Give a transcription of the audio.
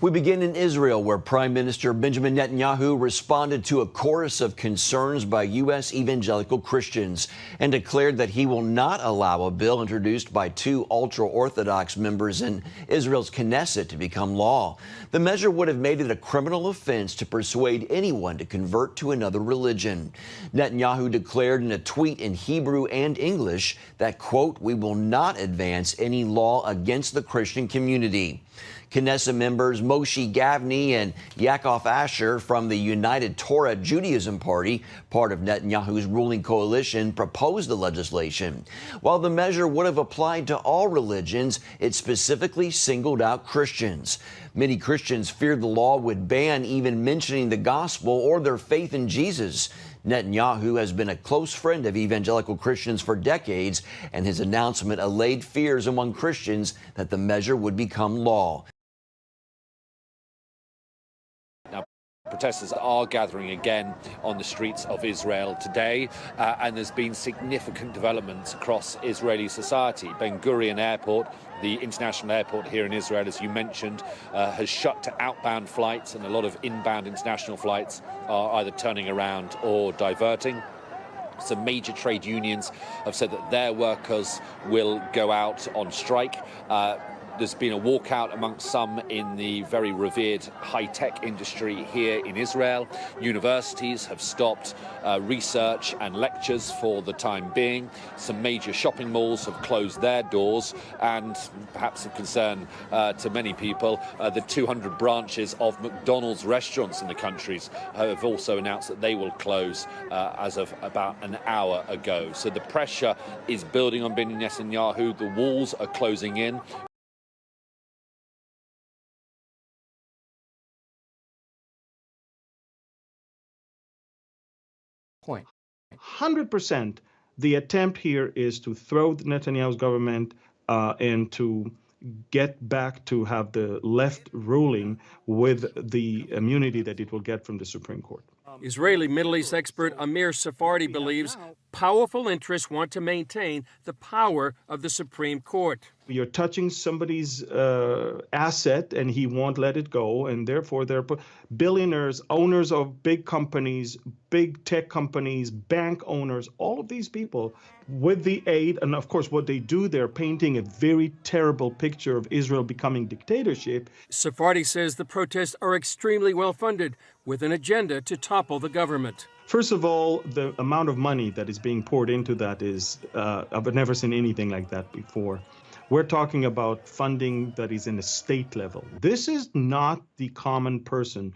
We begin in Israel, where Prime Minister Benjamin Netanyahu responded to a chorus of concerns by U.S. evangelical Christians and declared that he will not allow a bill introduced by two ultra-Orthodox members in Israel's Knesset to become law. The measure would have made it a criminal offense to persuade anyone to convert to another religion. Netanyahu declared in a tweet in Hebrew and English that, quote, "We will not advance any law against the Christian community." Knesset members Moshe Gavni and Yaakov Asher from the United Torah Judaism Party, part of Netanyahu's ruling coalition, proposed the legislation. While the measure would have applied to all religions, it specifically singled out Christians. Many Christians feared the law would ban even mentioning the gospel or their faith in Jesus. Netanyahu has been a close friend of evangelical Christians for decades, and his announcement allayed fears among Christians that the measure would become law. Protesters are gathering again on the streets of Israel today, and there's been significant developments across Israeli society. Ben Gurion Airport, the international airport here in Israel, as you mentioned, has shut to outbound flights, and a lot of inbound international flights are either turning around or diverting. Some major trade unions have said that their workers will go out on strike. There's been a walkout amongst some in the very revered high-tech industry here in Israel. Universities have stopped research and lectures for the time being. Some major shopping malls have closed their doors, and perhaps of concern to many people, the 200 branches of McDonald's restaurants in the countries have also announced that they will close as of about an hour ago. So the pressure is building on Benjamin Netanyahu. The walls are closing in. Point. 100%. The attempt here is to throw Netanyahu's government and to get back to have the left ruling with the immunity that it will get from the Supreme Court. Israeli Middle East expert Amir Sephardi believes powerful interests want to maintain the power of the Supreme Court. You're touching somebody's asset and he won't let it go, and therefore they're billionaires, owners of big companies, big tech companies, bank owners, all of these people with the aid, and of course what they do, they're painting a very terrible picture of Israel becoming dictatorship. Sephardi says the protests are extremely well funded, with an agenda to topple the government. First of all, the amount of money that is being poured into that is, I've never seen anything like that before. We're talking about funding that is in a state level. This is not the common person